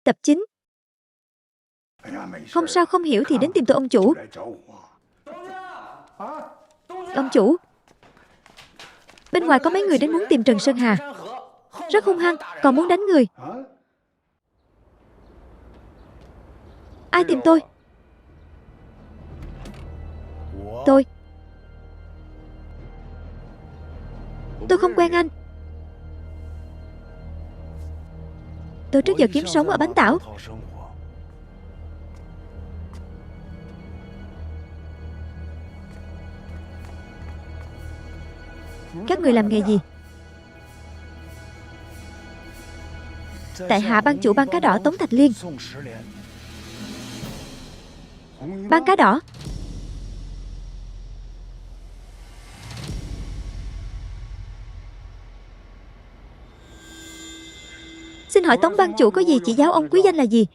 Tập 9. Không sao không hiểu thì đến tìm tôi ông chủ. Ông chủ, bên ngoài có mấy người đến muốn tìm Trần Sơn Hà. Rất hung hăng, còn muốn đánh người. Ai tìm tôi? Tôi không quen anh. Tôi trước giờ kiếm sống ở Bánh Tảo. Các người làm nghề gì? Tại hạ ban chủ ban cá đỏ Tống Thạch Liên. Ban cá đỏ? Xin hỏi Tống ban chủ có gì chỉ giáo ông quý danh là gì?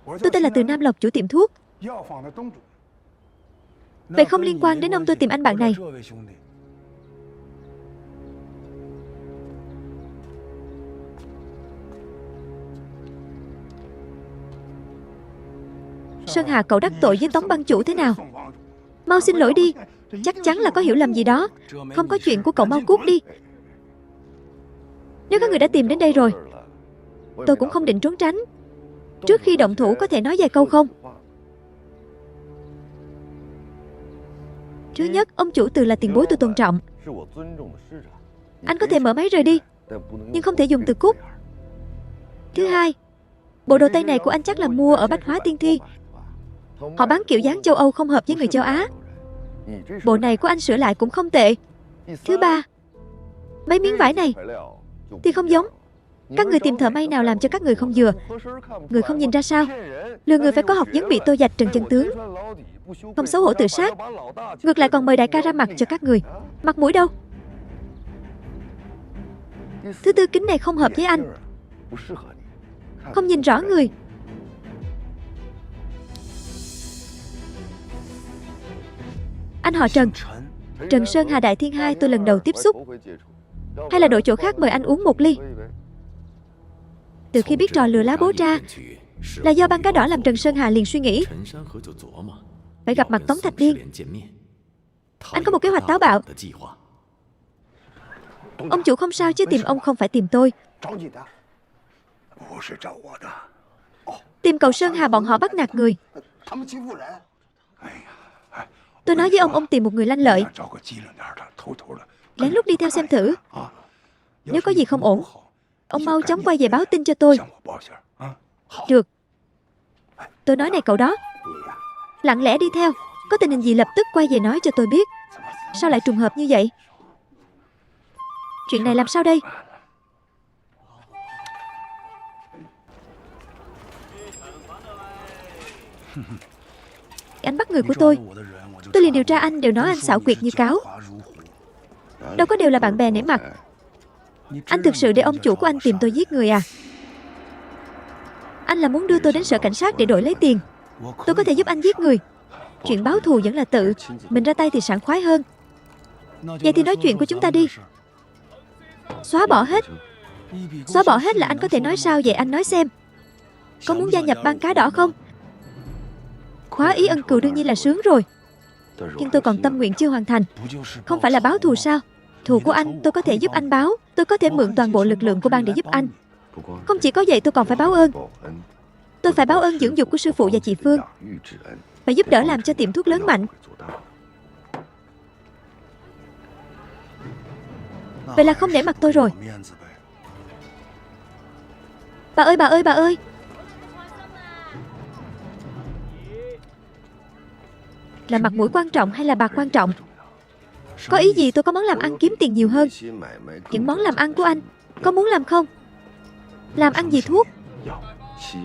Tôi tên là Từ Nam Lộc, chủ tiệm thuốc. Vậy không liên quan đến ông tôi tìm anh bạn này. Sơn Hà, cậu đắc tội với Tống ban chủ thế nào? Mau xin lỗi đi. Chắc chắn là có hiểu lầm gì đó. Không có chuyện của cậu, mau cút đi. Nếu các người đã tìm đến đây rồi, tôi cũng không định trốn tránh. Trước khi động thủ có thể nói vài câu không? Thứ nhất, ông chủ Từ là tiền bối tôi tôn trọng. Anh có thể mở máy rời đi, nhưng không thể dùng từ cút. Thứ hai, bộ đồ tây này của anh chắc là mua ở Bách Hóa Tiên Thi. Họ bán kiểu dáng châu Âu không hợp với người châu Á. Bộ này của anh sửa lại cũng không tệ. Thứ ba, mấy miếng vải này thì không giống. Các người tìm thợ may nào làm cho các người không vừa? Người không nhìn ra sao? Lừa người phải có học vấn bị tô dạch Trần Chân Tướng. Không xấu hổ tự sát. Ngược lại còn mời đại ca ra mặt cho các người. Mặt mũi đâu? Thứ tư, kính này không hợp với anh. Không nhìn rõ người. Anh họ Trần, Trần Sơn Hà Đại Thiên Hai, tôi lần đầu tiếp xúc. Hay là đổi chỗ khác mời anh uống một ly? Từ khi biết trò lừa lá bố tra là do ban cá đỏ làm, Trần Sơn Hà liền suy nghĩ phải gặp mặt Tống Thạch Liên. Anh có một kế hoạch táo bạo. Ông chủ không sao chứ tìm ông không phải tìm tôi. Tìm cậu Sơn Hà bọn họ bắt nạt người. Tôi nói với ông tìm một người lanh lợi, lén lút đi theo xem thử. Nếu có gì không ổn, ông mau chóng quay về báo tin cho tôi. Được. Tôi nói này cậu đó, lặng lẽ đi theo. Có tình hình gì lập tức quay về nói cho tôi biết. Sao lại trùng hợp như vậy? Chuyện này làm sao đây? Anh bắt người của tôi liền điều tra anh, đều nói anh xảo quyệt như cáo. Đâu có đều là bạn bè nể mặt. Anh thực sự để ông chủ của anh tìm tôi giết người à? Anh là muốn đưa tôi đến sở cảnh sát để đổi lấy tiền. Tôi có thể giúp anh giết người. Chuyện báo thù vẫn là tự mình ra tay thì sảng khoái hơn. Vậy thì nói chuyện của chúng ta đi. Xóa bỏ hết. Xóa bỏ hết là anh có thể nói sao vậy? Anh nói xem. Có muốn gia nhập ban cá đỏ không? Khóa ý ân cừu đương nhiên là sướng rồi. Nhưng tôi còn tâm nguyện chưa hoàn thành. Không phải là báo thù sao? Thù của anh tôi có thể giúp anh báo. Tôi có thể mượn toàn bộ lực lượng của ban để giúp anh. Không chỉ có vậy, tôi còn phải báo ơn. Tôi phải báo ơn dưỡng dục của sư phụ và chị Phương. Phải giúp đỡ làm cho tiệm thuốc lớn mạnh. Vậy là không nể mặt tôi rồi. Bà ơi, bà ơi, bà ơi. Là mặt mũi quan trọng hay là bạc quan trọng? Có ý gì? Tôi có món làm ăn kiếm tiền nhiều hơn. Những món làm ăn của anh có muốn làm không? Làm ăn gì thuốc?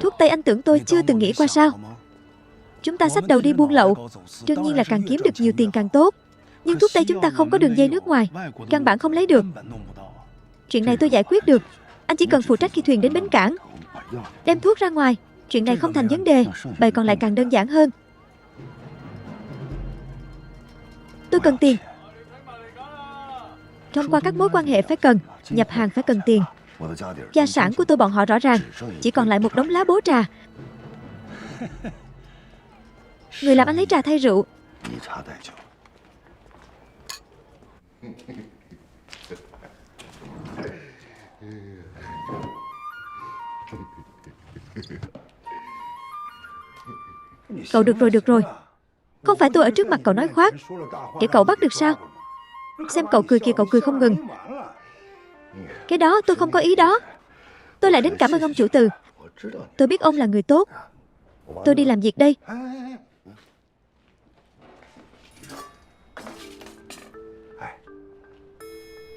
Thuốc tây anh tưởng tôi chưa từng nghĩ qua sao? Chúng ta xách đầu đi buôn lậu, đương nhiên là càng kiếm được nhiều tiền càng tốt. Nhưng thuốc tây chúng ta không có đường dây nước ngoài, căn bản không lấy được. Chuyện này tôi giải quyết được. Anh chỉ cần phụ trách khi thuyền đến bến cảng, đem thuốc ra ngoài. Chuyện này không thành vấn đề. Bày còn lại càng đơn giản hơn. Tôi cần tiền. Thông qua các mối quan hệ phải cần, nhập hàng phải cần tiền. Gia sản của tôi bọn họ rõ ràng chỉ còn lại một đống lá bố trà. Người làm anh lấy trà thay rượu. Cậu được rồi, được rồi. Không phải tôi ở trước mặt cậu nói khoác để cậu bắt được sao? Xem cậu cười kìa, cậu cười không ngừng. Cái đó tôi không có ý đó. Tôi lại đến cảm ơn ông chủ từ. Tôi biết ông là người tốt. Tôi đi làm việc đây.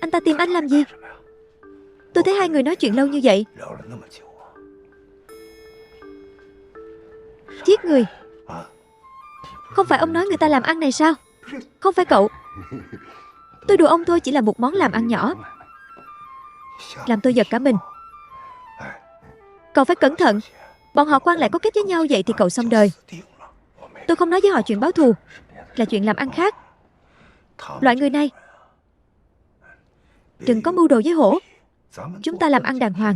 Anh ta tìm anh làm gì? Tôi thấy hai người nói chuyện lâu như vậy. Giết người. Không phải ông nói người ta làm ăn này sao? Không phải cậu. Tôi đùa ông thôi, chỉ là một món làm ăn nhỏ. Làm tôi giật cả mình. Cậu phải cẩn thận. Bọn họ quan lại có kết với nhau vậy thì cậu xong đời. Tôi không nói với họ chuyện báo thù, là chuyện làm ăn khác. Loại người này đừng có mưu đồ với hổ. Chúng ta làm ăn đàng hoàng.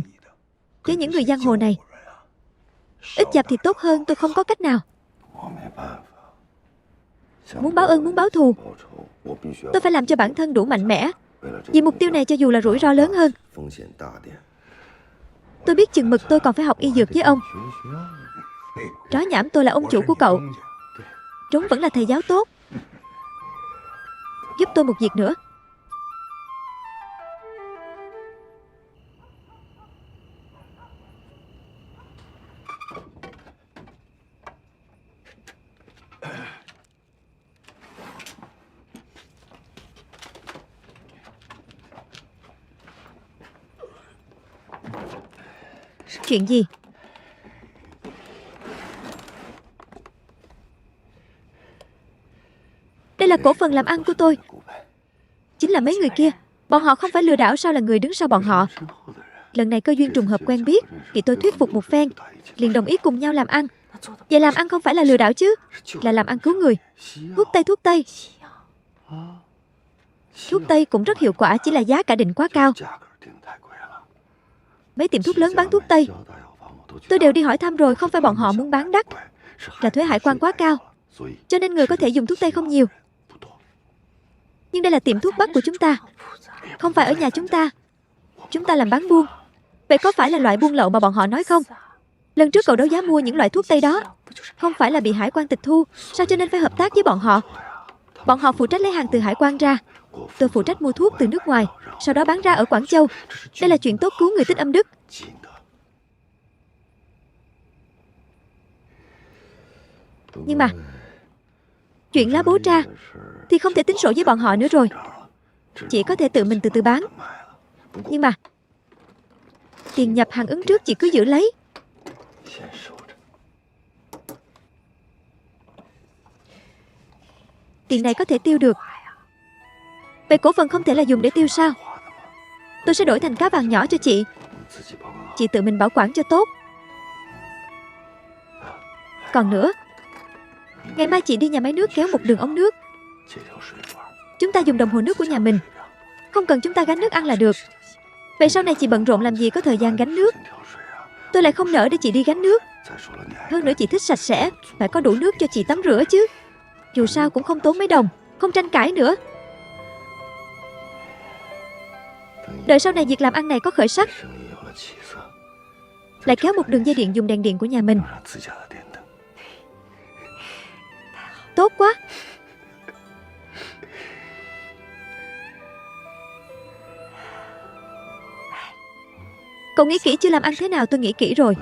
Với những người giang hồ này, ít dập thì tốt hơn. Tôi không có cách nào. Muốn báo ơn, muốn báo thù, tôi phải làm cho bản thân đủ mạnh mẽ. Vì mục tiêu này cho dù là rủi ro lớn hơn. Tôi biết chừng mực tôi còn phải học y dược với ông. Chó nhảm, tôi là ông chủ của cậu. Trống vẫn là thầy giáo tốt. Giúp tôi một việc nữa. Chuyện gì? Đây là cổ phần làm ăn của tôi. Chính là mấy người kia. Bọn họ không phải lừa đảo sao là người đứng sau bọn họ. Lần này cơ duyên trùng hợp quen biết, thì tôi thuyết phục một phen, liền đồng ý cùng nhau làm ăn. Vậy làm ăn không phải là lừa đảo chứ, là làm ăn cứu người. Thuốc tây, thuốc tây. Thuốc tây cũng rất hiệu quả, chỉ là giá cả định quá cao. Mấy tiệm thuốc lớn bán thuốc tây tôi đều đi hỏi thăm rồi, không phải bọn họ muốn bán đắt, là thuế hải quan quá cao, cho nên người có thể dùng thuốc tây không nhiều. Nhưng đây là tiệm thuốc Bắc của chúng ta, không phải ở nhà chúng ta. Chúng ta làm bán buôn. Vậy có phải là loại buôn lậu mà bọn họ nói không? Lần trước cậu đấu giá mua những loại thuốc tây đó, không phải là bị hải quan tịch thu sao, cho nên phải hợp tác với bọn họ. Bọn họ phụ trách lấy hàng từ hải quan ra, tôi phụ trách mua thuốc từ nước ngoài, sau đó bán ra ở Quảng Châu. Đây là chuyện tốt cứu người tích âm đức. Nhưng mà chuyện lá bố tra thì không thể tính sổ với bọn họ nữa rồi. Chỉ có thể tự mình từ từ bán. Nhưng mà tiền nhập hàng ứng trước chị cứ giữ lấy. Tiền này có thể tiêu được. Vậy cổ phần không thể là dùng để tiêu sao? Tôi sẽ đổi thành cá vàng nhỏ cho chị. Chị tự mình bảo quản cho tốt. Còn nữa, ngày mai chị đi nhà máy nước kéo một đường ống nước. Chúng ta dùng đồng hồ nước của nhà mình, không cần chúng ta gánh nước ăn là được. Vậy sau này chị bận rộn làm gì có thời gian gánh nước. Tôi lại không nỡ để chị đi gánh nước. Hơn nữa chị thích sạch sẽ, phải có đủ nước cho chị tắm rửa chứ. Dù sao cũng không tốn mấy đồng. Không tranh cãi nữa. Đợi sau này việc làm ăn này có khởi sắc, lại kéo một đường dây điện dùng đèn điện của nhà mình. Tốt quá. Cậu nghĩ kỹ chưa? Làm ăn thế nào tôi nghĩ kỹ rồi.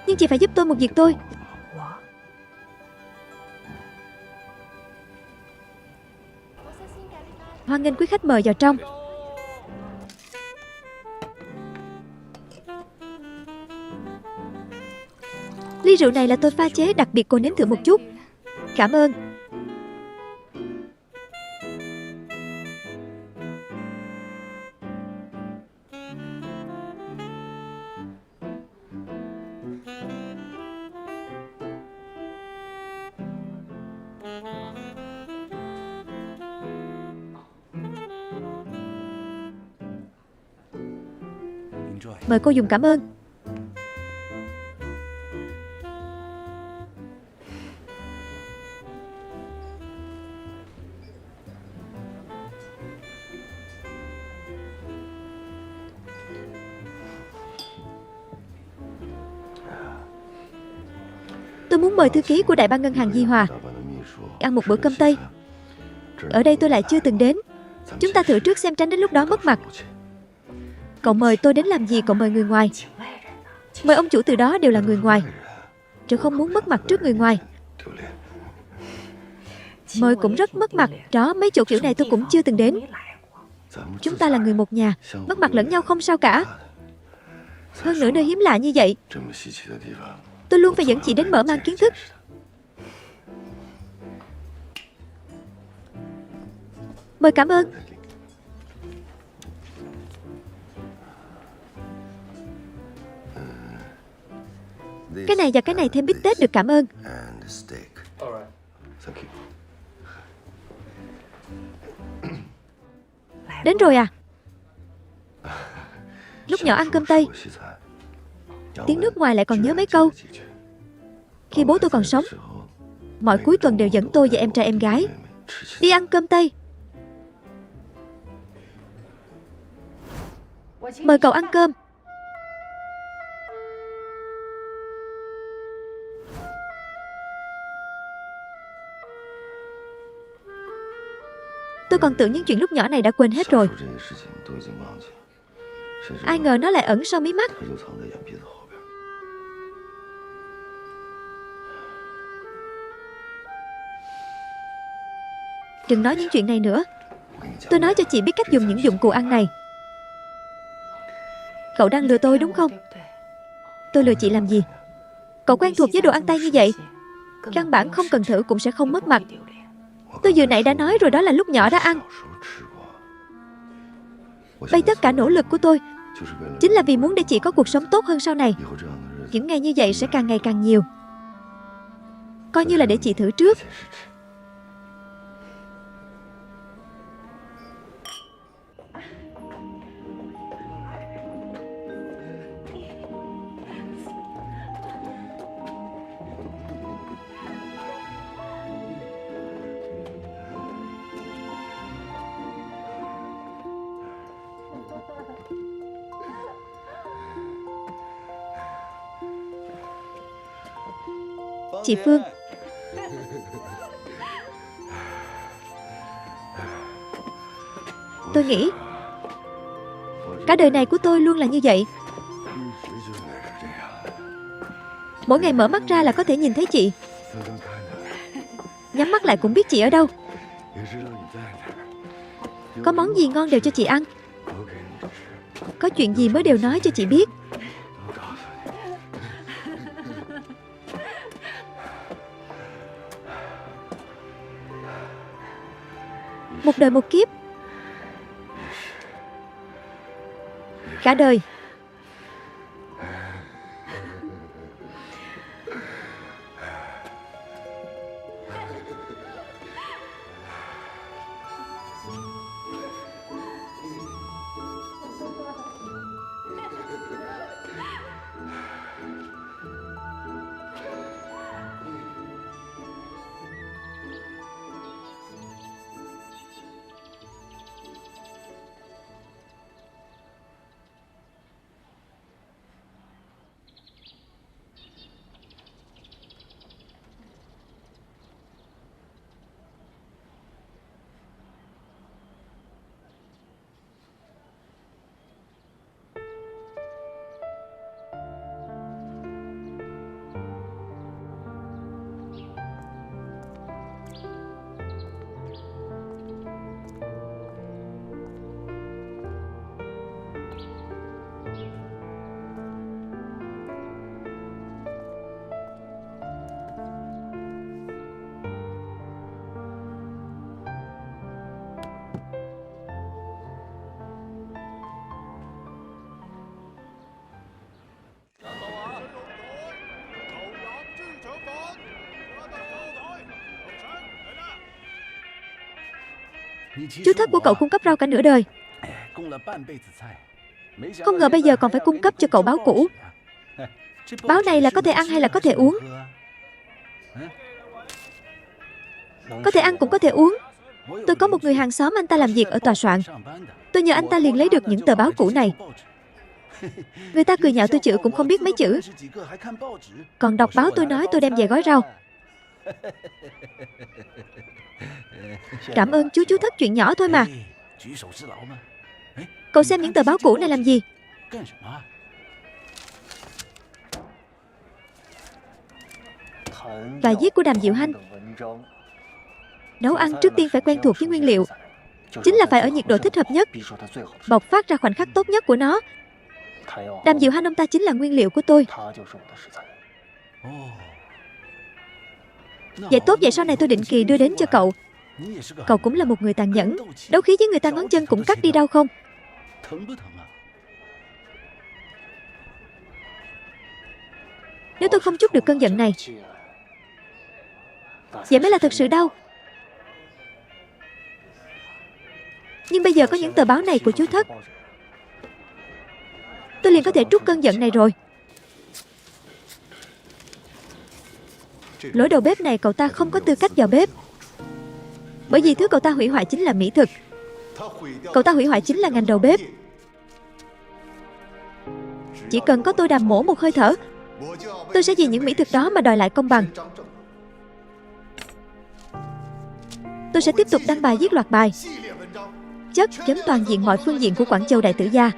Nhưng chị phải giúp tôi một việc tôi. Hoan nghênh quý khách mời vào trong. Ly rượu này là tôi pha chế đặc biệt, cô nếm thử một chút. Cảm ơn. Mời cô dùng cảm ơn. Tôi muốn mời thư ký của Đại ban Ngân hàng Di Hòa ăn một bữa cơm Tây. Ở đây tôi lại chưa từng đến. Chúng ta thử trước xem, tránh đến lúc đó mất mặt. Cậu mời tôi đến làm gì? Cậu mời người ngoài. Mời ông chủ từ đó đều là người ngoài. Tôi không muốn mất mặt trước người ngoài. Mời cũng rất mất mặt. Đó, mấy chỗ kiểu này tôi cũng chưa từng đến. Chúng ta là người một nhà, mất mặt lẫn nhau không sao cả. Hơn nữa nơi hiếm lạ như vậy, tôi luôn phải dẫn chị đến mở mang kiến thức. Mời, cảm ơn. Cái này và cái này thêm bít tết được, cảm ơn. Đến rồi à? Lúc nhỏ ăn cơm Tây, tiếng nước ngoài lại còn nhớ mấy câu. Khi bố tôi còn sống, mọi cuối tuần đều dẫn tôi và em trai em gái đi ăn cơm Tây. Mời cậu ăn cơm. Tôi còn tưởng những chuyện lúc nhỏ này đã quên hết rồi. Ai ngờ nó lại ẩn sau mí mắt. Đừng nói những chuyện này nữa. Tôi nói cho chị biết cách dùng những dụng cụ ăn này. Cậu đang lừa tôi đúng không? Tôi lừa chị làm gì? Cậu quen thuộc với đồ ăn Tây như vậy, căn bản không cần thử cũng sẽ không mất mặt. Tôi vừa nãy đã nói rồi, đó là lúc nhỏ đã ăn. Bây tất cả nỗ lực của tôi chính là vì muốn để chị có cuộc sống tốt hơn sau này. Những ngày như vậy sẽ càng ngày càng nhiều. Coi như là để chị thử trước. Chị Phương, tôi nghĩ cả đời này của tôi luôn là như vậy. Mỗi ngày mở mắt ra là có thể nhìn thấy chị, nhắm mắt lại cũng biết chị ở đâu. Có món gì ngon đều cho chị ăn, có chuyện gì mới đều nói cho chị biết. Một đời một kiếp, cả đời. Chú thất của cậu cung cấp rau cả nửa đời. Không ngờ bây giờ còn phải cung cấp cho cậu báo cũ. Báo này là có thể ăn hay là có thể uống? Có thể ăn cũng có thể uống. Tôi có một người hàng xóm, anh ta làm việc ở tòa soạn. Tôi nhờ anh ta liền lấy được những tờ báo cũ này. Người ta cười nhạo tôi chữ cũng không biết mấy chữ. Còn đọc báo tôi nói tôi đem về gói rau. Cảm ơn chú thất, chuyện nhỏ thôi mà. Cậu xem những tờ báo cũ này làm gì? Bài viết của Đàm Diệu Hanh. Nấu ăn trước tiên phải quen thuộc với nguyên liệu. Chính là phải ở nhiệt độ thích hợp nhất, bộc phát ra khoảnh khắc tốt nhất của nó. Đàm Diệu Hanh ông ta chính là nguyên liệu của tôi. Vậy tốt, vậy sau này tôi định kỳ đưa đến cho cậu. Cậu cũng là một người tàn nhẫn. Đấu khí với người ta ngón chân cũng cắt đi đau không? Nếu tôi không trút được cơn giận này, vậy mới là thật sự đau. Nhưng bây giờ có những tờ báo này của chú Thất, tôi liền có thể trút cơn giận này rồi. Lỗi đầu bếp này cậu ta không có tư cách vào bếp. Bởi vì thứ cậu ta hủy hoại chính là mỹ thực. Cậu ta hủy hoại chính là ngành đầu bếp. Chỉ cần có tôi Đàm mổ một hơi thở, tôi sẽ vì những mỹ thực đó mà đòi lại công bằng. Tôi sẽ tiếp tục đăng bài viết loạt bài, chất chấm toàn diện mọi phương diện của Quảng Châu đại tử gia.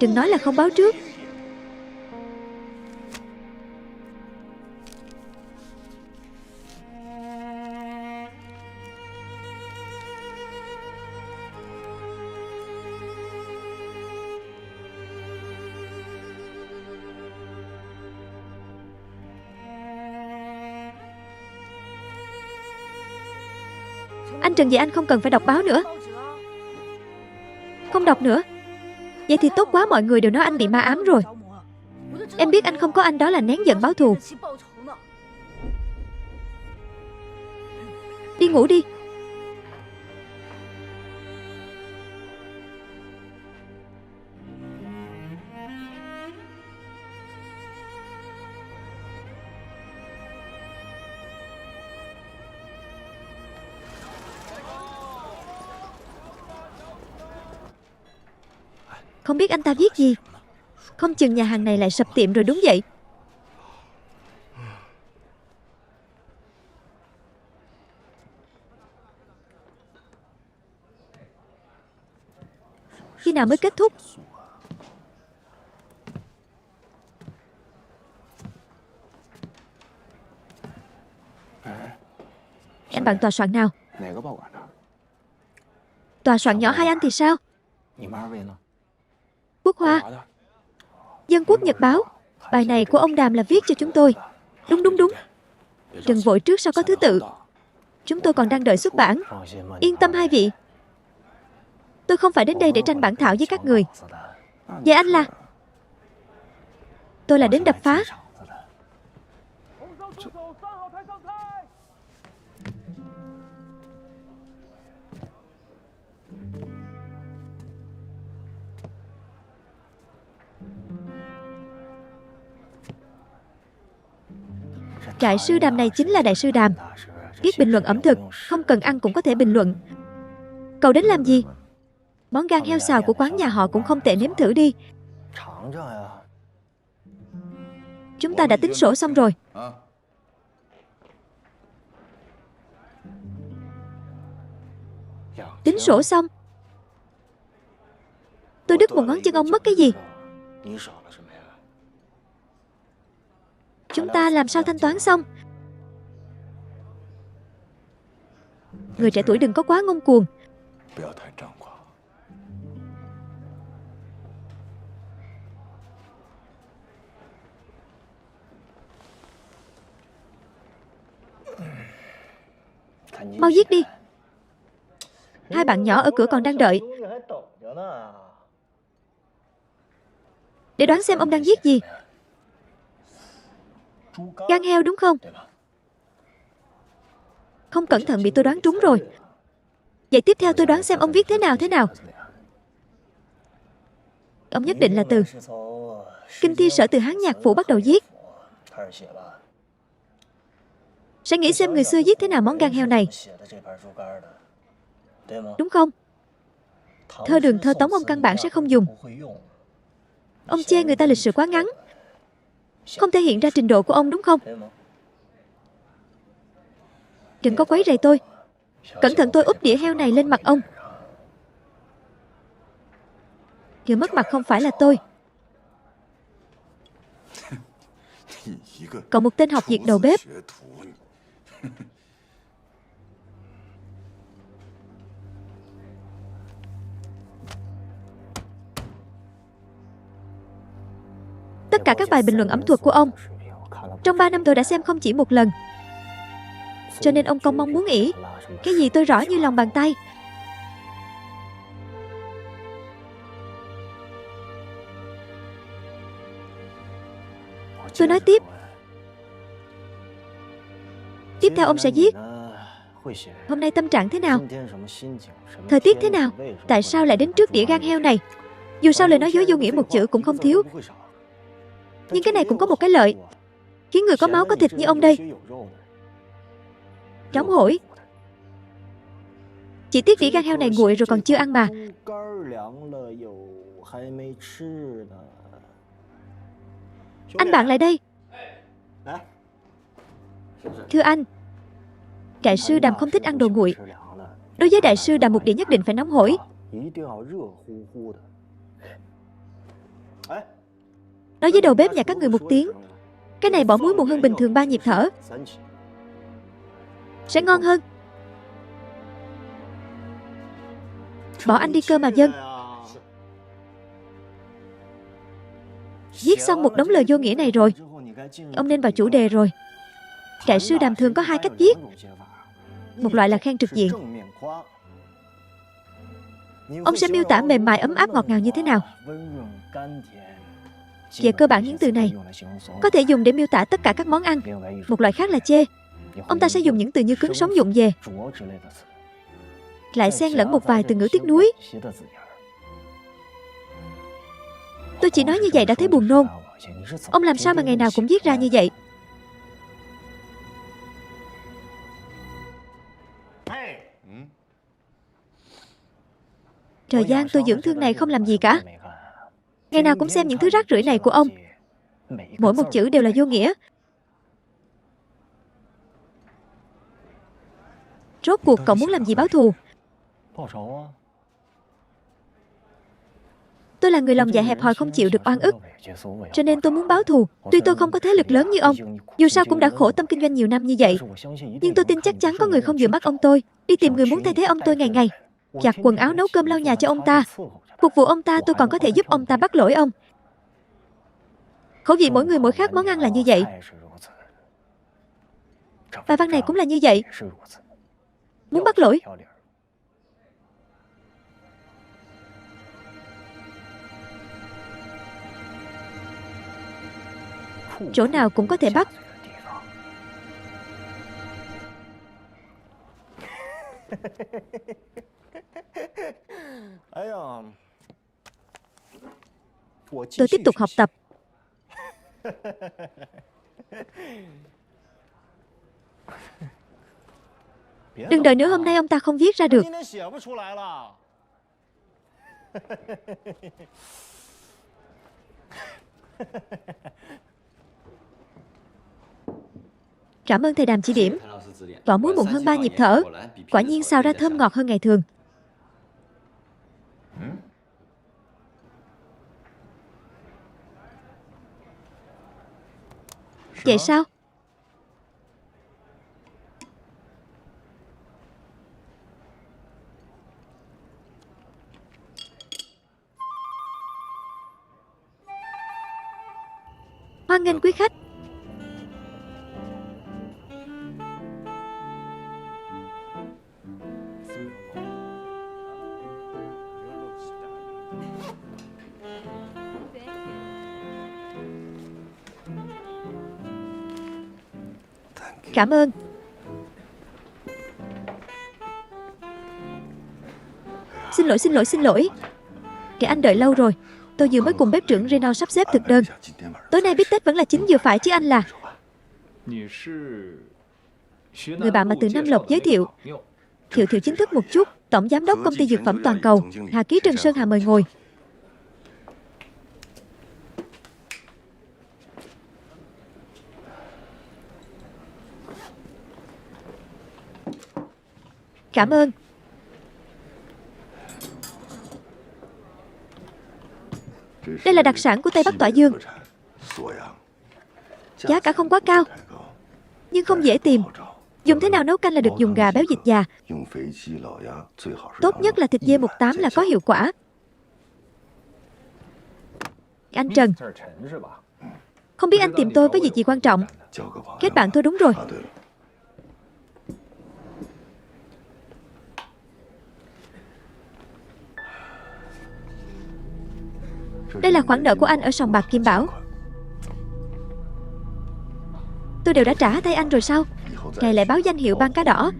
Đừng nói là không báo trước. Anh Trần, vậy anh không cần phải đọc báo nữa. Không đọc nữa? Vậy thì tốt quá, mọi người đều nói anh bị ma ám rồi. Em biết anh không có anh đó là nén giận báo thù. Đi ngủ đi. Không biết anh ta viết gì. Không chừng nhà hàng này lại sập tiệm rồi đúng vậy. Khi nào mới kết thúc? Anh bạn tòa soạn nào? Tòa soạn nhỏ hai anh thì sao? Quốc Hoa, Dân Quốc Nhật Báo. Bài này của ông Đàm là viết cho chúng tôi. Đúng. Đừng vội trước sau có thứ tự. Chúng tôi còn đang đợi xuất bản. Yên tâm hai vị. Tôi không phải đến đây để tranh bản thảo với các người. Vậy anh là? Tôi là đến đập phá. Đại sư Đàm này chính là đại sư Đàm. Viết bình luận ẩm thực, không cần ăn cũng có thể bình luận. Cậu đến làm gì? Món gan heo xào của quán nhà họ cũng không tệ, nếm thử đi. Chúng ta đã tính sổ xong rồi. Tính sổ xong? Tôi đứt một ngón chân, ông mất cái gì? Chúng ta làm sao thanh toán xong? Người trẻ tuổi đừng có quá ngông cuồng. Mau viết đi. Hai bạn nhỏ ở cửa còn đang đợi. Để đoán xem ông đang viết gì. Gan heo đúng không? Không cẩn thận bị tôi đoán trúng rồi. Vậy tiếp theo tôi đoán xem ông viết thế nào. Ông nhất định là từ kinh thi sở từ Hán Nhạc Phủ bắt đầu viết. Sẽ nghĩ xem người xưa viết thế nào món gan heo này, đúng không? Thơ Đường thơ Tống ông căn bản sẽ không dùng. Ông chê người ta lịch sử quá ngắn, không thể hiện ra trình độ của ông, đúng không? Đừng có quấy rầy tôi. Cẩn thận tôi úp đĩa heo này lên mặt ông. Người mất mặt không phải là tôi. Cậu một tên học việc đầu bếp. Tất cả các bài bình luận ẩm thực của ông, trong 3 năm tôi đã xem không chỉ một lần. Cho nên ông không mong muốn ỷ. Cái gì tôi rõ như lòng bàn tay. Tôi nói tiếp. Tiếp theo ông sẽ viết hôm nay tâm trạng thế nào, thời tiết thế nào, tại sao lại đến trước đĩa gan heo này. Dù sao lời nói dối vô nghĩa một chữ cũng không thiếu. Nhưng cái này cũng có một cái lợi, khiến người có máu có thịt như ông đây nóng hổi. Chỉ tiếc đĩa gan heo này nguội rồi còn chưa ăn mà. Anh bạn lại đây. Thưa anh, đại sư Đàm không thích ăn đồ nguội. Đối với đại sư Đàm một đĩa nhất định phải nóng hổi. Nói với đầu bếp nhà các người một tiếng, cái này bỏ muối muộn hơn bình thường 3 nhịp thở, sẽ ngon hơn. Bỏ anh đi cơ mà dân. Viết xong một đống lời vô nghĩa này rồi, ông nên vào chủ đề rồi. Đại sư Đàm thường có 2 cách viết. Một loại là khen trực diện. Ông sẽ miêu tả mềm mại, ấm áp, ngọt ngào như thế nào. Về cơ bản những từ này có thể dùng để miêu tả tất cả các món ăn. Một loại khác là chê. Ông ta sẽ dùng những từ như cứng, sống, dụng về, lại xen lẫn một vài từ ngữ tiếc nuối. Tôi chỉ nói như vậy đã thấy buồn nôn. Ông làm sao mà ngày nào cũng viết ra như vậy? Thời gian tôi dưỡng thương này không làm gì cả. Ngày nào cũng xem những thứ rác rưởi này của ông. Mỗi một chữ đều là vô nghĩa. Rốt cuộc cậu muốn làm gì báo thù? Tôi là người lòng dạ hẹp hòi, không chịu được oan ức, cho nên tôi muốn báo thù. Tuy tôi không có thế lực lớn như ông, dù sao cũng đã khổ tâm kinh doanh nhiều năm như vậy, nhưng tôi tin chắc chắn có người không vừa mắt ông tôi, đi tìm người muốn thay thế ông tôi ngày ngày, giặt quần áo, nấu cơm, lau nhà cho ông ta, phục vụ ông ta. Tôi còn có thể giúp ông ta bắt lỗi ông. Khẩu vị mỗi người mỗi khác, món ăn là như vậy. Bài văn này cũng là như vậy. Muốn bắt lỗi. Chỗ nào cũng có thể bắt. Tôi tiếp tục học tập. Đừng đợi nữa, hôm nay ông ta không viết ra được. Cảm ơn thầy Đàm chỉ điểm. Bỏ muối muộn hơn 3 nhịp thở, quả nhiên xào ra thơm ngọt hơn ngày thường. Vậy sao? Hoan nghênh quý khách. Cảm ơn. Xin lỗi. Để anh đợi lâu rồi. Tôi vừa mới cùng bếp trưởng Renault sắp xếp thực đơn. Tối nay bít tết vẫn là chính vừa phải chứ anh là... Người bạn mà từ Nam Lộc giới thiệu. Thiệu chính thức một chút. Tổng giám đốc công ty dược phẩm toàn cầu, Hà Ký Trần Sơn Hà mời ngồi. Cảm ơn. Đây là đặc sản của Tây Bắc Tọa Dương. Giá cả không quá cao, nhưng không dễ tìm. Dùng thế nào nấu canh là được dùng gà béo vịt già. Tốt nhất là thịt dê 18 là có hiệu quả. Anh Trần, không biết anh tìm tôi với việc gì quan trọng? Kết bạn thôi đúng rồi. Đây là khoản nợ của anh ở sòng bạc Kim Bảo. Tôi đều đã trả thay anh rồi sao? Ngài lại báo danh hiệu Ban Cá Đỏ.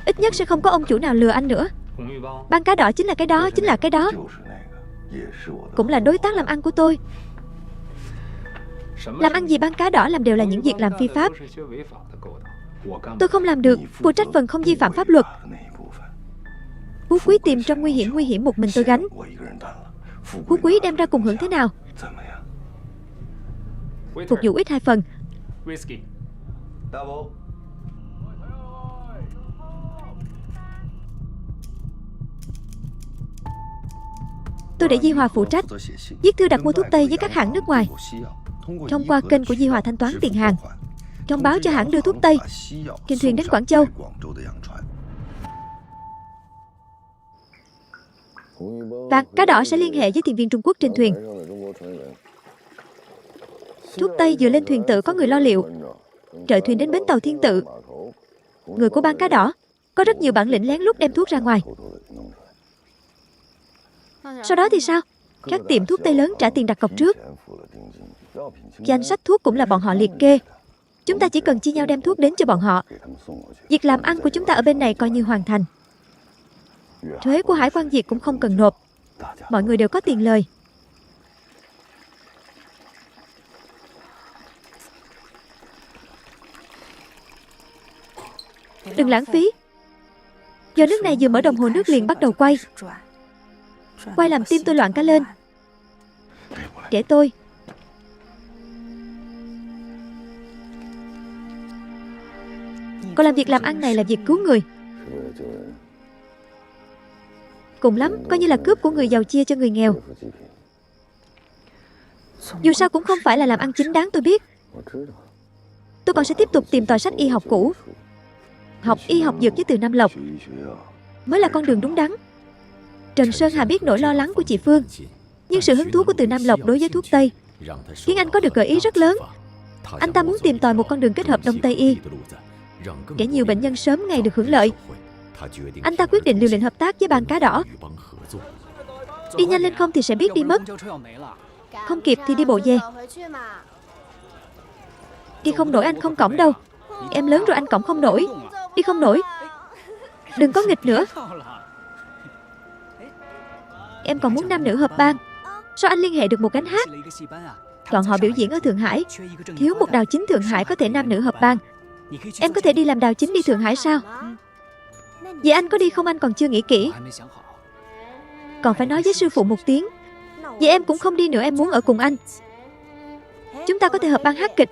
Ít nhất sẽ không có ông chủ nào lừa anh nữa. Ban Cá Đỏ chính là cái đó, chính là cái đó. Cũng là đối tác làm ăn của tôi. Làm ăn gì Ban Cá Đỏ làm đều là những việc làm phi pháp. Tôi không làm được, phụ trách phần không vi phạm pháp luật. Phú Quý tìm trong nguy hiểm một mình tôi gánh. Phú Quý đem ra cùng hưởng thế nào? Phục vụ ít 2 phần. Tôi để Di Hòa phụ trách viết thư đặt mua thuốc Tây với các hãng nước ngoài. Thông qua kênh của Di Hòa thanh toán tiền hàng. Thông báo cho hãng đưa thuốc Tây trên thuyền đến Quảng Châu. Và Cá Đỏ sẽ liên hệ với thuyền viên Trung Quốc trên thuyền. Thuốc Tây vừa lên thuyền tự có người lo liệu. Trợ thuyền đến bến tàu Thiên Tự. Người của Ban Cá Đỏ có rất nhiều bản lĩnh lén lút đem thuốc ra ngoài. Sau đó thì sao? Các tiệm thuốc Tây lớn trả tiền đặt cọc trước. Danh sách thuốc cũng là bọn họ liệt kê. Chúng ta chỉ cần chia nhau đem thuốc đến cho bọn họ. Việc làm ăn của chúng ta ở bên này coi như hoàn thành. Thuế của Hải quan Việt cũng không cần nộp. Mọi người đều có tiền lời. Đừng lãng phí. Giờ nước này vừa mở đồng hồ nước liền bắt đầu quay. Quay làm tim tôi loạn cả lên. Để tôi. Còn làm việc làm ăn này là việc cứu người. Cùng lắm, coi như là cướp của người giàu chia cho người nghèo. Dù sao cũng không phải là làm ăn chính đáng tôi biết. Tôi còn sẽ tiếp tục tìm tòi sách y học cũ. Học y học dược với từ Nam Lộc mới là con đường đúng đắn. Trần Sơn Hà biết nỗi lo lắng của chị Phương, nhưng sự hứng thú của từ Nam Lộc đối với thuốc Tây khiến anh có được gợi ý rất lớn. Anh ta muốn tìm tòi một con đường kết hợp Đông Tây y để nhiều bệnh nhân sớm ngày được hưởng lợi. Anh ta quyết định liều lĩnh hợp tác với Ban Cá Đỏ. Đi nhanh lên không thì sẽ biết đi mất. Không kịp thì đi bộ về. Đi không nổi anh không cõng đâu. Em lớn rồi anh cõng không nổi. Đi không nổi. Đừng có nghịch nữa. Em còn muốn nam nữ hợp ban. Sao anh liên hệ được một gánh hát? Bọn họ biểu diễn ở Thượng Hải. Thiếu một đào chính Thượng Hải có thể nam nữ hợp ban. Em có thể đi làm đào chính đi Thượng Hải sao? Vậy anh có đi không anh còn chưa nghĩ kỹ. Còn phải nói với sư phụ một tiếng. Vậy em cũng không đi nữa, em muốn ở cùng anh. Chúng ta có thể hợp ban hát kịch.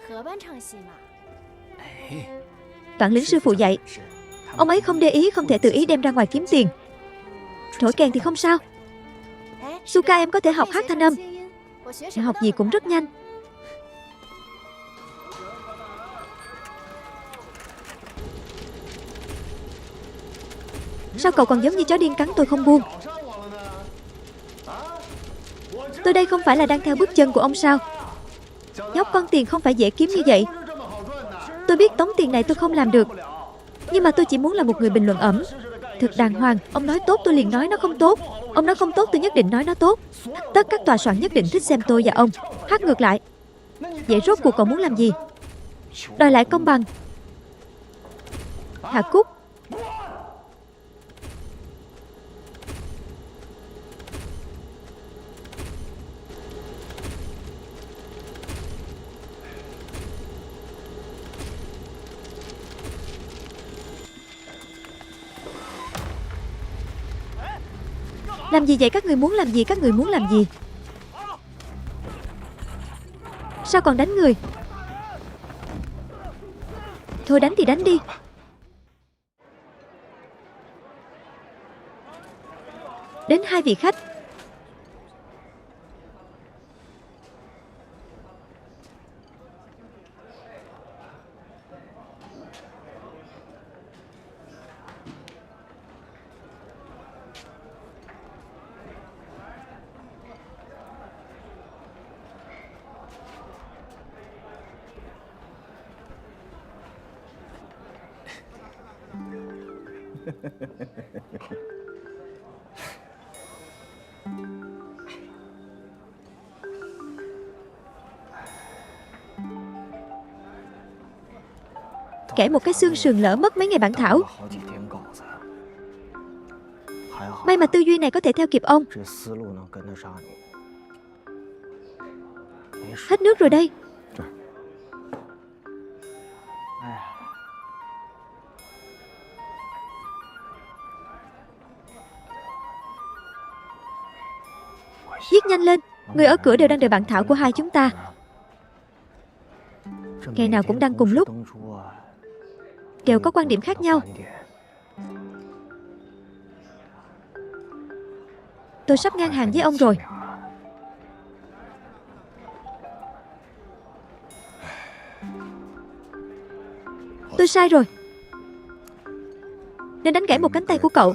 Bản lĩnh sư phụ dạy. Ông ấy không để ý, không thể tự ý đem ra ngoài kiếm tiền. Thổi kèn thì không sao. Suka em có thể học hát thanh âm. Học gì cũng rất nhanh. Sao cậu còn giống như chó điên cắn tôi không buông? Tôi đây không phải là đang theo bước chân của ông sao? Nhóc con tiền không phải dễ kiếm như vậy. Tôi biết tống tiền này tôi không làm được, nhưng mà tôi chỉ muốn là một người bình luận ẩm thật đàng hoàng. Ông nói tốt tôi liền nói nó không tốt. Ông nói không tốt tôi nhất định nói nó tốt. Tất các tòa soạn nhất định thích xem tôi và ông hát ngược lại. Vậy rốt cuộc cậu muốn làm gì? Đòi lại công bằng. Hạ Cúc, Làm gì vậy? Các người muốn làm gì? Các người muốn làm gì? Sao còn đánh người? Thôi đánh thì đánh đi. Đến 2 vị khách. Kể một cái xương sườn lỡ mất mấy ngày bản thảo. May mà tư duy này có thể theo kịp ông. Hết nước rồi đây. Viết nhanh lên. Người ở cửa đều đang đợi bản thảo của hai chúng ta. Ngày nào cũng đăng cùng lúc, đều có quan điểm khác nhau. Tôi sắp ngang hàng với ông rồi. Tôi sai rồi. Nên đánh gãy một cánh tay của cậu.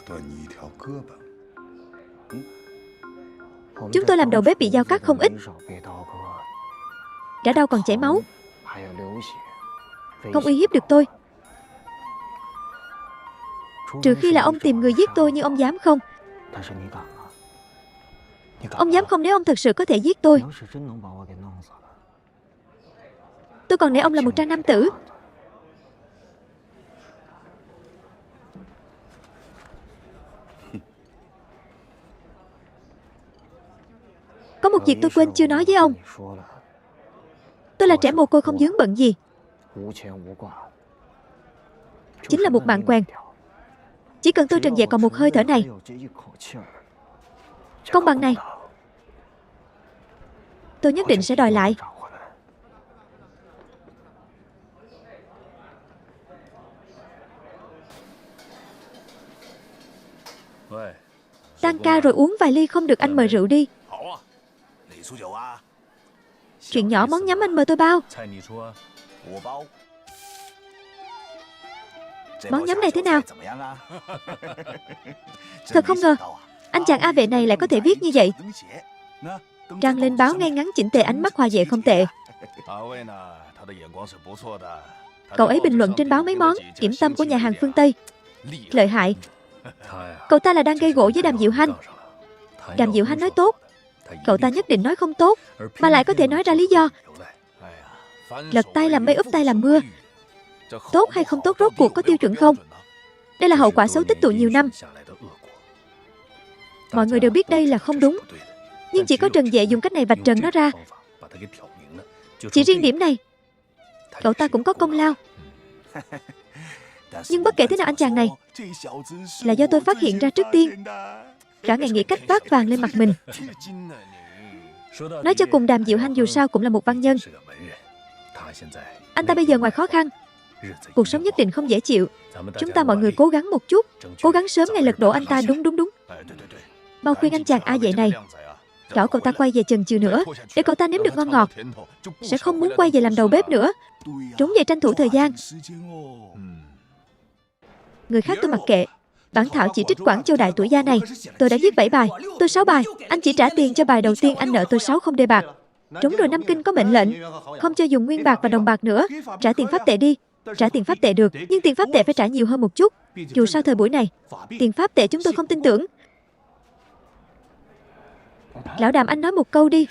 Chúng tôi làm đầu bếp bị dao cắt không ít. Đã đau còn chảy máu. Không uy hiếp được tôi. Trừ khi là ông tìm người giết tôi, nhưng ông dám không? Ông dám không nếu ông thật sự có thể giết tôi? Tôi còn nể ông là một trang nam tử. Có một việc tôi quên chưa nói với ông. Tôi là trẻ mồ côi không vướng bận gì. Chính là một mạng quèn. Chỉ cần tôi trần vẹn còn một hơi thở này, công bằng này, tôi nhất định sẽ đòi lại. Tan ca rồi uống vài ly không được, anh mời rượu đi. Chuyện nhỏ món nhắm anh mời tôi bao. Món nhắm này thế nào? Thật không ngờ anh chàng A Vệ này lại có thể viết như vậy. Trang lên báo ngay ngắn chỉnh tề, ánh mắt hòa vệ không tệ. Cậu ấy bình luận trên báo mấy món điểm tâm của nhà hàng phương Tây. Lợi hại. Cậu ta là đang gây gổ với Đàm Diệu Hanh. Đàm Diệu Hanh nói tốt, cậu ta nhất định nói không tốt, mà lại có thể nói ra lý do. Lật tay làm mây, úp tay làm mưa. Tốt hay không tốt rốt cuộc có tiêu chuẩn không? Đây là hậu quả xấu tích tụ nhiều năm. Mọi người đều biết đây là không đúng, nhưng chỉ có Trần Vệ dùng cách này vạch trần nó ra. Chỉ riêng điểm này, cậu ta cũng có công lao. Nhưng bất kể thế nào, anh chàng này là do tôi phát hiện ra trước tiên. Cả ngày nghĩ cách vác vàng lên mặt mình. Nói cho cùng, Đàm Diệu Hanh dù sao cũng là một văn nhân. Anh ta bây giờ ngoài khó khăn, cuộc sống nhất định không dễ chịu. Chúng ta mọi người cố gắng một chút, cố gắng sớm ngày lật đổ anh ta. Đúng. Mau khuyên anh chàng A Vệ này, bảo cậu ta quay về chần chừ nữa, để cậu ta nếm được ngon ngọt, sẽ không muốn quay về làm đầu bếp nữa. Trốn về tranh thủ thời gian. Người khác tôi mặc kệ. Bản thảo chỉ trích Quảng Châu đại tuổi gia này. Tôi đã viết 7 bài, tôi 6 bài. Anh chỉ trả tiền cho bài đầu tiên, anh nợ tôi 60 đê bạc. Trống rồi Nam Kinh có mệnh lệnh không cho dùng nguyên bạc và đồng bạc nữa. Trả tiền pháp tệ đi. Trả tiền pháp tệ được, nhưng tiền pháp tệ phải trả nhiều hơn một chút. Dù sao thời buổi này, tiền pháp tệ chúng tôi không tin tưởng. Lão Đàm, anh nói một câu đi.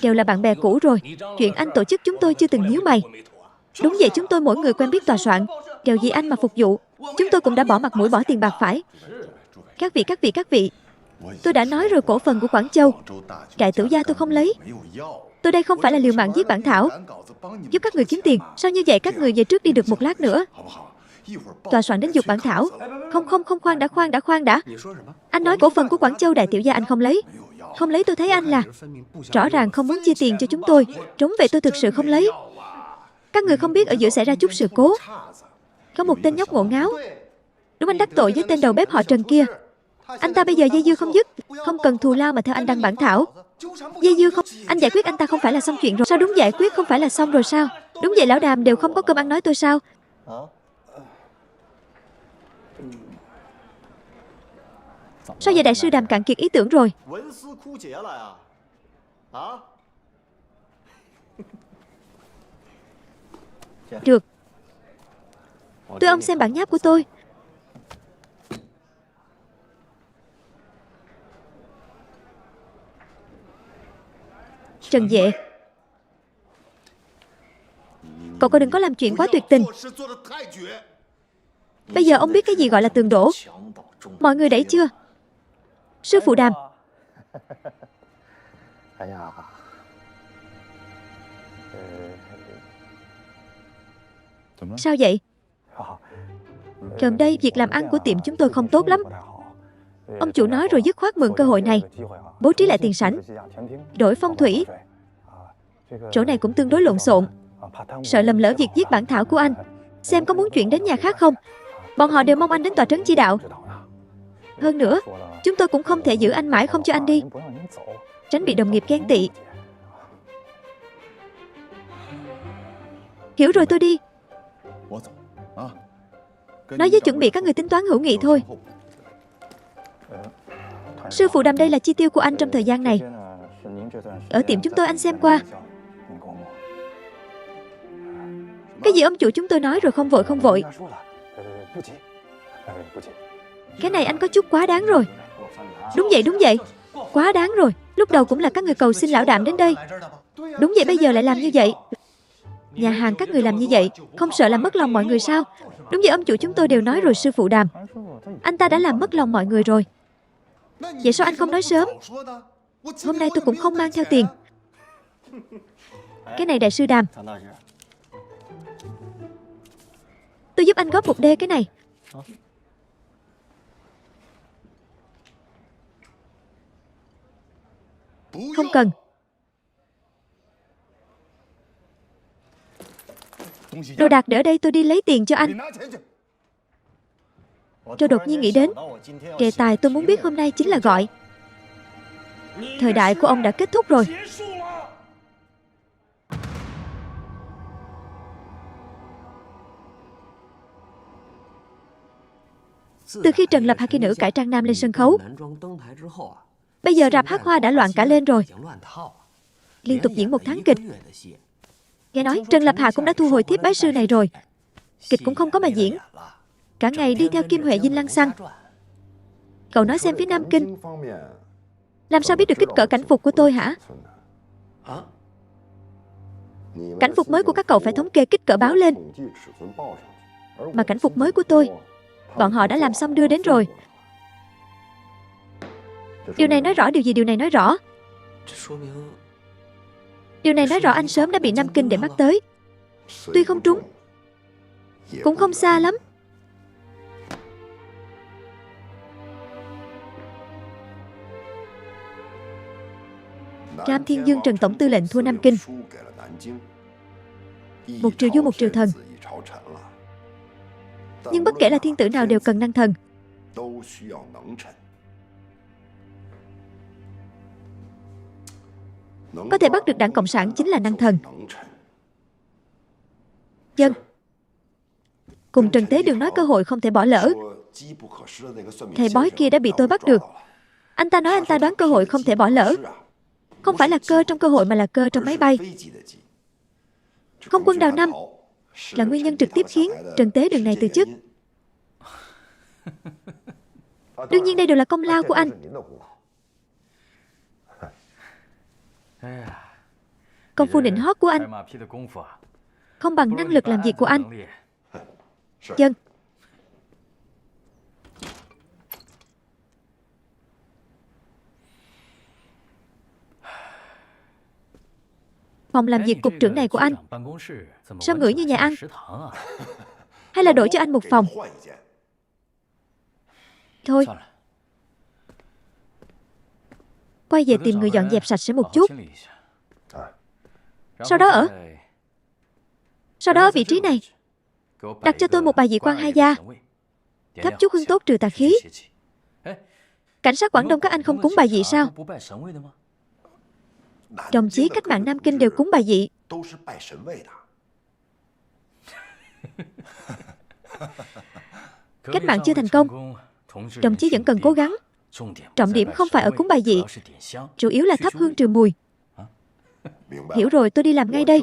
Đều là bạn bè cũ rồi. Chuyện anh tổ chức chúng tôi chưa từng nhíu mày. Đúng vậy, chúng tôi mỗi người quen biết tòa soạn. Kèo gì anh mà phục vụ. Chúng tôi cũng đã bỏ mặt mũi bỏ tiền bạc phải. Các vị, tôi đã nói rồi, cổ phần của Quảng Châu Đại Tử gia tôi không lấy. Tôi đây không phải là liều mạng giết bản thảo, giúp các người kiếm tiền. Sao như vậy? Các người về trước đi được một lát nữa. Tòa soạn đến dục bản thảo. Không, khoan đã. Anh nói cổ phần của Quảng Châu đại tiểu gia anh không lấy. Không lấy, tôi thấy anh là rõ ràng không muốn chia tiền cho chúng tôi. Trốn về tôi thực sự không lấy. Các người không biết ở giữa xảy ra chút sự cố. Có một tên nhóc ngộ ngáo. Đúng, anh đắc tội với tên đầu bếp họ Trần kia. Anh ta bây giờ dây dưa không dứt. Không cần thù lao mà theo anh đăng bản thảo. Dây dưa không, anh giải quyết anh ta không phải là xong chuyện rồi sao? Đúng, giải quyết không phải là xong rồi sao? Đúng vậy, lão Đàm đều không có cơm ăn nói tôi sao? Sao vậy đại sư Đàm cạn kiệt ý tưởng rồi? Được. Tôi ông xem bản nháp của tôi. Trần Vệ, cậu đừng có làm chuyện quá tuyệt tình. Bây giờ ông biết cái gì gọi là tường đổ. Mọi người đẩy chưa? Sư phụ Đàm. Sao vậy? Gần đây việc làm ăn của tiệm chúng tôi không tốt lắm. Ông chủ nói rồi dứt khoát mượn cơ hội này bố trí lại tiền sảnh, đổi phong thủy. Chỗ này cũng tương đối lộn xộn. Sợ lầm lỡ việc viết bản thảo của anh. Xem có muốn chuyển đến nhà khác không. Bọn họ đều mong anh đến tòa trấn chỉ đạo. Hơn nữa, chúng tôi cũng không thể giữ anh mãi không cho anh đi, tránh bị đồng nghiệp ghen tị. Hiểu rồi, tôi đi. Nói với chuẩn bị các người tính toán hữu nghị thôi. Sư phụ Đàm, đây là chi tiêu của anh trong thời gian này. Ở tiệm chúng tôi anh xem qua. Cái gì ông chủ chúng tôi nói rồi, không vội. Cái này anh có chút quá đáng rồi. Đúng vậy. Quá đáng rồi. Lúc đầu cũng là các người cầu xin lão Đàm đến đây. Đúng vậy, bây giờ lại làm như vậy. Nhà hàng các người làm như vậy, không sợ làm mất lòng mọi người sao? Đúng vậy, ông chủ chúng tôi đều nói rồi sư phụ Đàm. Anh ta đã làm mất lòng mọi người rồi. Vậy sao anh không nói sớm? Hôm nay tôi cũng không mang theo tiền. Cái này đại sư Đàm, tôi giúp anh góp một đê cái này. Không cần. Đồ đạc để ở đây, tôi đi lấy tiền cho anh. Tôi đột nhiên nghĩ đến đề tài tôi muốn biết hôm nay chính là gọi thời đại của ông đã kết thúc rồi. Từ khi Trần Lập Hà Kỳ Nữ cải trang nam lên sân khấu, bây giờ rạp hát Hoa đã loạn cả lên rồi. Liên tục diễn 1 tháng kịch. Nghe nói Trần Lập Hà cũng đã thu hồi thiếp bái sư này rồi. Kịch cũng không có mà diễn. Cả ngày đi theo Kim Huệ Dinh lăng xăng. Cậu nói xem phía Nam Kinh làm sao biết được kích cỡ cảnh phục của tôi hả? Cảnh phục mới của các cậu phải thống kê kích cỡ báo lên. Mà cảnh phục mới của tôi, bọn họ đã làm xong đưa đến rồi. Điều này nói rõ điều gì? Điều này nói rõ anh sớm đã bị Nam Kinh để mắt tới. Tuy không trúng, cũng không xa lắm. Cam Thiên Dương Trần tổng tư lệnh thua Nam Kinh. 1 triều vua 1 triều thần. Nhưng bất kể là thiên tử nào đều cần năng thần. Có thể bắt được Đảng Cộng sản chính là năng thần. Dân cùng Trần Tế Đường nói cơ hội không thể bỏ lỡ. Thầy bói kia đã bị tôi bắt được. Anh ta nói anh ta đoán cơ hội không thể bỏ lỡ. Không phải là cơ trong cơ hội mà là cơ trong máy bay. Không quân Đào Năm là nguyên nhân trực tiếp khiến Trần Tế Đường này từ chức. Đương nhiên đây đều là công lao của anh. Công phu nịnh hót của anh không bằng năng lực làm việc của anh. Dân phòng làm việc cục trưởng này của anh sao ngửi như nhà ăn? Hay là đổi cho anh một phòng? Thôi, quay về tìm người dọn dẹp sạch sẽ một chút. Sau đó ở vị trí này đặt cho tôi một bài vị quan 2 gia, thắp chút hương tốt trừ tà khí. Cảnh sát Quảng Đông các anh không cúng bài vị sao? Đồng chí cách mạng Nam Kinh đều cúng bài vị. Cách mạng chưa thành công, đồng chí vẫn cần cố gắng. Trọng điểm không phải ở cúng bài vị, chủ yếu là thắp hương trừ mùi. Hiểu rồi, tôi đi làm ngay đây.